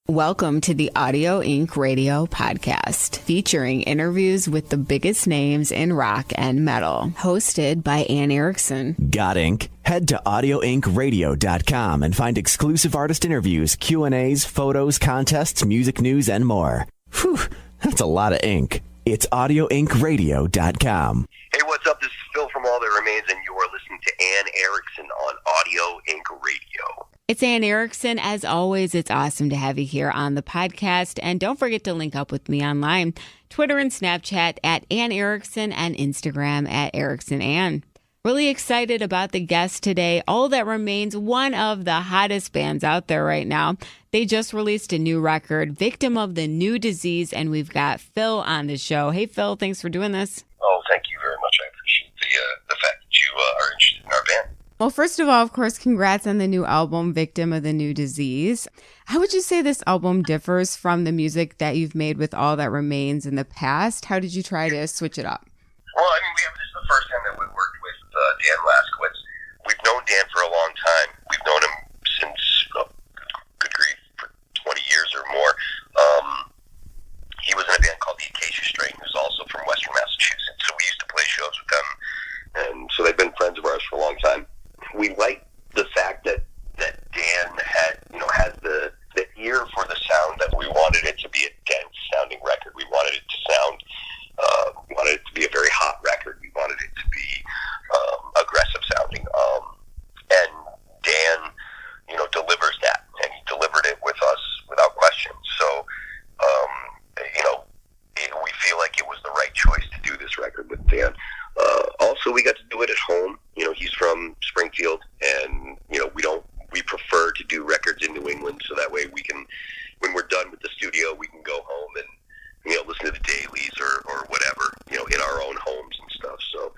Welcome to the Audio Inc. Radio podcast, featuring interviews with the biggest names in rock and metal. Hosted by Ann Erickson. Got Inc.? Head to audioinkradio.com and find exclusive artist interviews, Q&As, photos, contests, music news, and more. Whew, that's a lot of ink. It's audioinkradio.com. Hey, what's up? This is Phil from All That Remains, and you are listening to Ann Erickson on Audio Inc. Radio. It's Ann Erickson. As always, it's awesome to have you here on the podcast. And don't forget to link up with me online, Twitter and Snapchat at Ann Erickson and Instagram at EricksonAnn. Really excited about the guest today. All That Remains, one of the hottest bands out there right now. They just released a new record, Victim of the New Disease, and we've got Phil on the show. Hey, Phil, thanks for doing this. Oh, thank you very much. I appreciate the fact that you are interested in our band. Well, first of all, of course, congrats on the new album, Victim of the New Disease. How would you say this album differs from the music that you've made with All That Remains in the past? How did you try to switch it up? Well, I mean, this is the first time that we worked with Dan Laskowitz. We've known Dan for a long time. We've known him since, good grief, for 20 years or more. He was in a band called the Acacia Strain, who's also from Western Massachusetts. So we used to play shows with them, and so they've been friends of ours for a long time. We like the fact that Dan has the ear for the sound that we wanted it to be a dense sounding record. We wanted it to sound, we wanted it to be a very hot record. We wanted it to be aggressive sounding. And Dan, delivers that, and he delivered it with us without question. So, we feel like it was the right choice to do this record with Dan. Also, we got to do it at home. He's from Springfield, and we prefer to do records in New England, so that way we can, when we're done with the studio, we can go home and listen to the dailies or whatever, in our own homes and stuff. So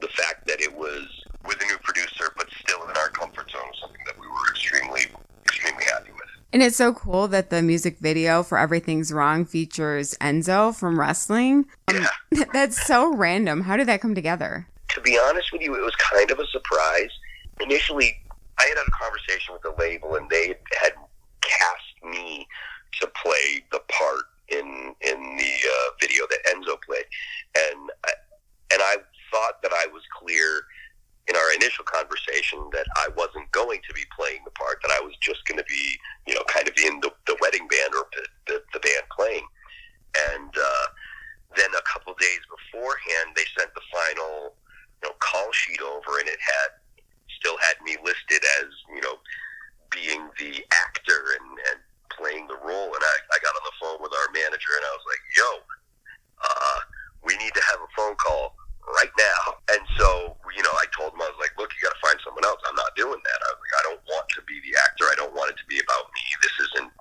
the fact that it was with a new producer, but still in our comfort zone, was something that we were extremely, extremely happy with. And it's so cool that the music video for Everything's Wrong features Enzo from wrestling. Yeah. That's so random. How did that come together? To be honest with you, it was kind of a surprise. Initially, I had a conversation with the label, and they had cast me to play the part in the video that Enzo played, and I thought that I was clear in our initial conversation that I wasn't going to be playing the part, that I was just going to be, kind of in the wedding band or the band playing. And then a couple days beforehand, they sent the final call sheet over, and it still had me listed as being the actor and playing the role. And I got on the phone with our manager, and I was like, yo, we need to have a phone call right now. And so I told him, I was like, look, you got to find someone else. I'm not doing that. I was like, I don't want to be the actor. I don't want it to be about me. This isn't,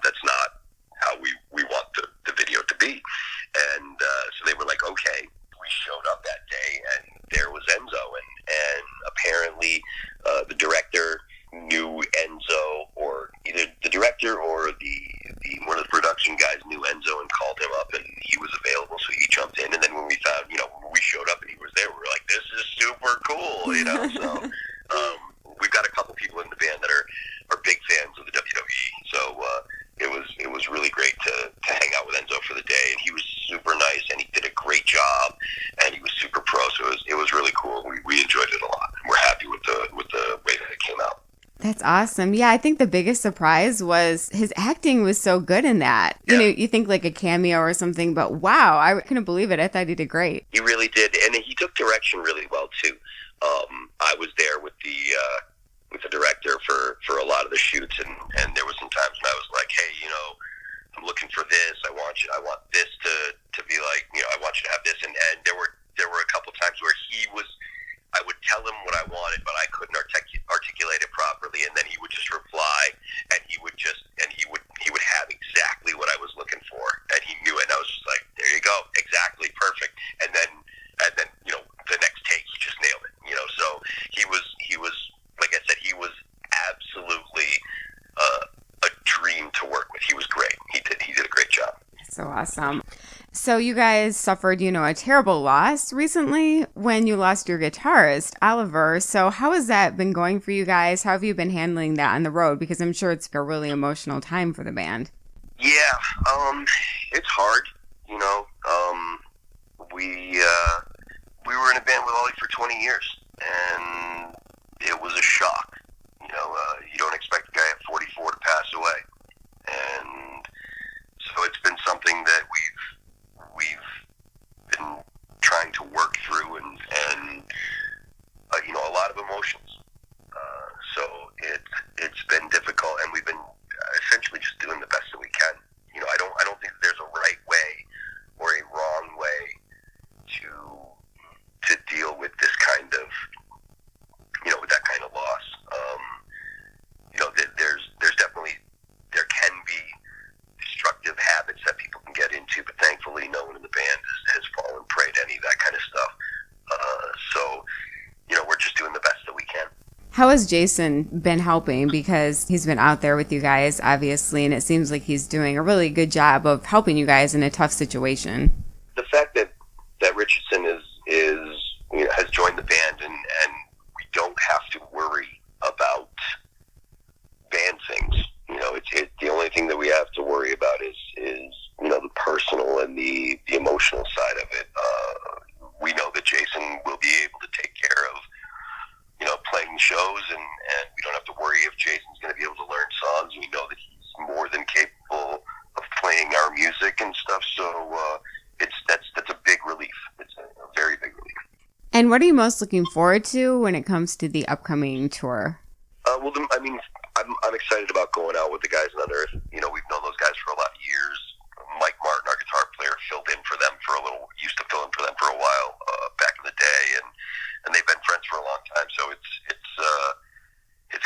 that's not how we want the video to be. And so they were like, okay. We showed up that day, and there was Enzo, and apparently the director knew Enzo, or either the director or one of the production guys knew Enzo and called him up, and he was available, so he jumped in. And then when we found, when we showed up and he was there, we were like, this is super cool, So we've got a couple people in the band that are big fans of the WWE, so it was really great to hang out with Enzo for the day, and he was super nice, and he did a great job, and he was super pro, so it was really cool. We enjoyed it a lot. We're happy with the way that it came out. That's awesome. Yeah, I think the biggest surprise was his acting was so good in that. Yeah. You think like a cameo or something, but wow, I couldn't believe it. I thought he did great. He really did, and he took direction really well too. I was there with the director for a lot of the shoots, and there was some times when I was like, hey, I'm looking for this. I want this to be like, I want you to have this, and there were a couple times where I would tell him what I wanted, but I couldn't articulate it properly, and then he would just reply, and he would have exactly what I was looking for, and he knew it, and I was just like, there you go, exactly, perfect, and then the next take he just nailed it, so he was like I said, he was absolutely a dream to work with. He was great. He did a great job. So awesome. So you guys suffered, a terrible loss recently when you lost your guitarist, Oliver. So how has that been going for you guys? How have you been handling that on the road? Because I'm sure it's a really emotional time for the band. Yeah, it's hard. You know, we were in a band with Ollie for 20 years, and it was a shock. You don't expect a guy at 44 to pass away, and so it's been something that we've been trying to work through, and a lot of emotions. So it's been difficult, and we've been essentially just doing the best that we can. I don't think there's a right way or a wrong way to deal with this kind of with that kind of loss. There's definitely there can be destructive habits that people can get into, but thankfully no one in the band has fallen prey to any of that kind of stuff. So we're just doing the best that we can. How has Jason been helping? Because he's been out there with you guys, obviously, and it seems like he's doing a really good job of helping you guys in a tough situation. The fact that Richardson has joined the band, and we don't have to worry about band things. The only thing that we have to worry about is the personal and the emotional side of it. We know that Jason will be able to take care of playing shows, and we don't have to worry if Jason's going to be able to learn songs. We know that he's more than capable of playing our music and stuff. So that's a big relief. It's a very big relief. And what are you most looking forward to when it comes to the upcoming tour? I'm excited about going out with the guys in Unearth. We've known those guys for a lot of years. Mike Martin, our guitar player, used to fill in for them for a while back in the day, and they've been friends for a long time. So it's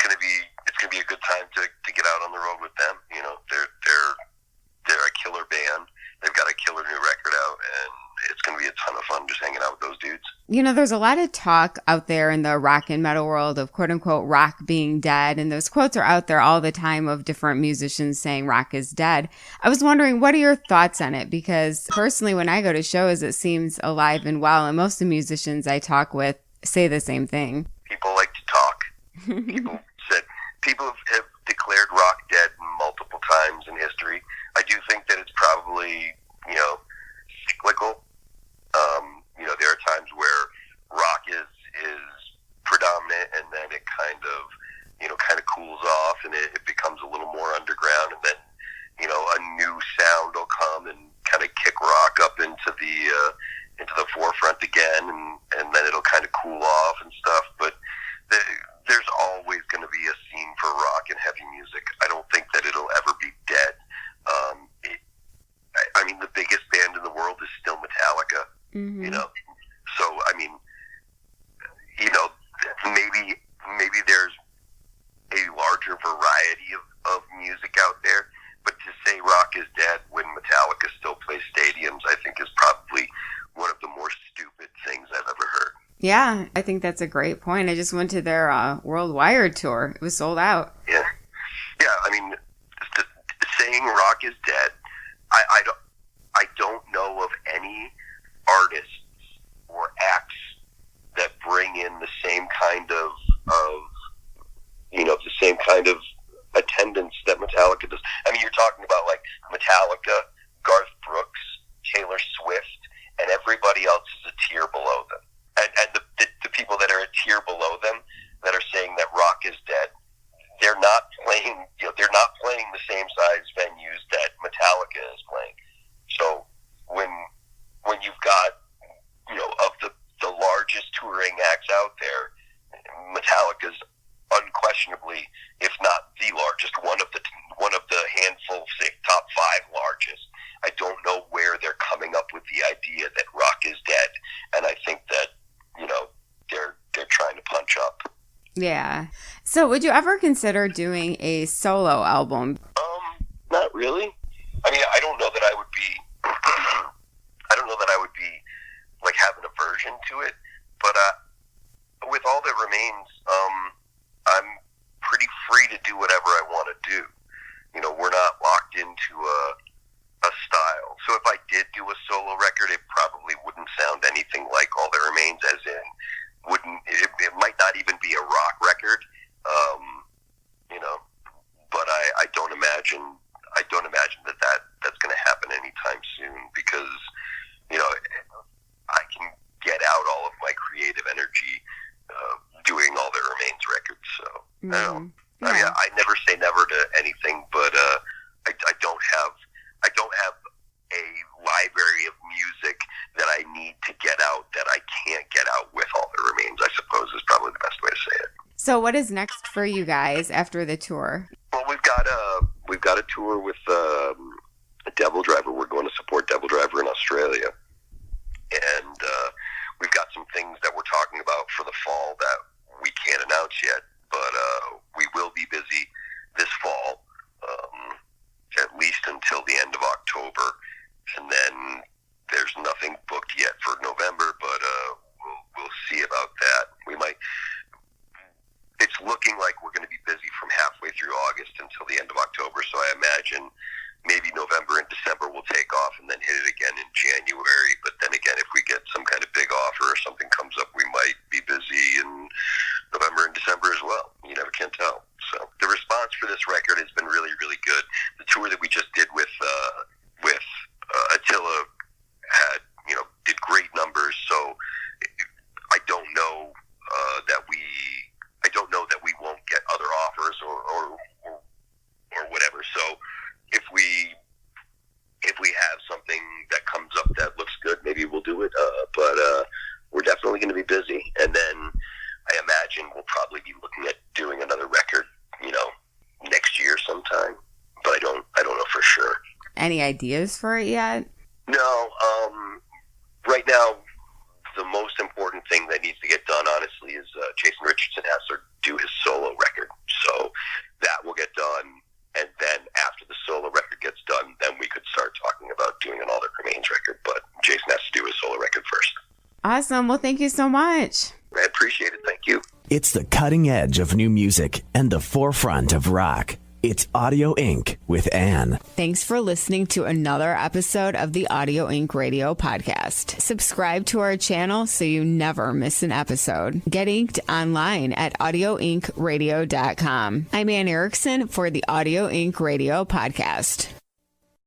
gonna be a good time to get out on the road with them. They're a killer band. They've got a killer new record out, and it's going to be a ton of fun just hanging out with those dudes. There's a lot of talk out there in the rock and metal world of quote unquote rock being dead. And those quotes are out there all the time of different musicians saying rock is dead. I was wondering, what are your thoughts on it? Because personally, when I go to shows, it seems alive and well. And most of the musicians I talk with say the same thing. People like to talk. People have declared rock dead multiple times in history. I do think that it's probably, cyclical. There are times where rock is predominant, and then it kind of cools off, and it becomes a little more underground, and then a new sound will come and kind of kick rock up into the forefront again, and then it'll kind of cool off and stuff. But there's always going to be a scene for rock and heavy music. I don't think that it'll ever be dead. The biggest band in the world is still Metallica. Mm-hmm. So maybe there's a larger variety of music out there, but to say rock is dead when Metallica still plays stadiums, I think is probably one of the more stupid things I've ever heard. Yeah, I think that's a great point. I just went to their Worldwide tour. It was sold out. Yeah. Saying rock is dead, I don't know of any artists or acts that bring in the same kind of attendance that Metallica does. You're talking about like Metallica, Garth Brooks, Taylor Swift, and everybody else is a tier below them. And the people that are a tier below them that are saying that rock is dead, they're not playing the same size venues that Metallica is playing. So when you've got of the largest touring acts out there, Metallica's unquestionably, if not the largest, one of the handful, say, top 5 largest. I don't know where they're coming up with the idea that rock is dead, and I think that they're trying to punch up. Yeah. So would you ever consider doing a solo album? Not really. I don't know that I would be like having a version to it, but with all that remains, I'm pretty free to do whatever I want to do. We're not locked into a style. So if I did do a solo So what is next for you guys after the tour? Well, we've got a tour with Devil Driver. We're going to support Devil Driver in Australia, and we've got some things that we're talking about for the fall that we can't announce yet, but we will be busy this fall, at least until the end of October, and then there's nothing booked yet for November, but we'll see about that. It's looking like we're going to be busy from halfway through August until the end of October, so I imagine maybe November and December will take off and then hit it again in January. But then again, if we get some kind of big offer or something comes up, we might be busy in November and December as well. You never can tell. So the response for this record has been really, really good. The tour that we just did with Attila did great numbers. So I don't know that we won't get other offers or whatever. So if we have something that comes up that looks good, maybe we'll do it. But we're definitely going to be busy. And then I imagine we'll probably be looking at doing another record, next year sometime. But I don't know for sure. Any ideas for it yet? No. Right now, the most important thing that needs to get done, honestly, is Jason Richardson has to do his solo record. So that will get done. And then after the solo record gets done, then we could start talking about doing an All That Remains record. But Jason has to do his solo record first. Awesome. Well, thank you so much. I appreciate it. Thank you. It's the cutting edge of new music and the forefront of rock. It's Audio Inc. with Ann. Thanks for listening to another episode of the Audio Inc. Radio podcast. Subscribe to our channel so you never miss an episode. Get inked online at audioinkradio.com. I'm Ann Erickson for the Audio Inc. Radio podcast.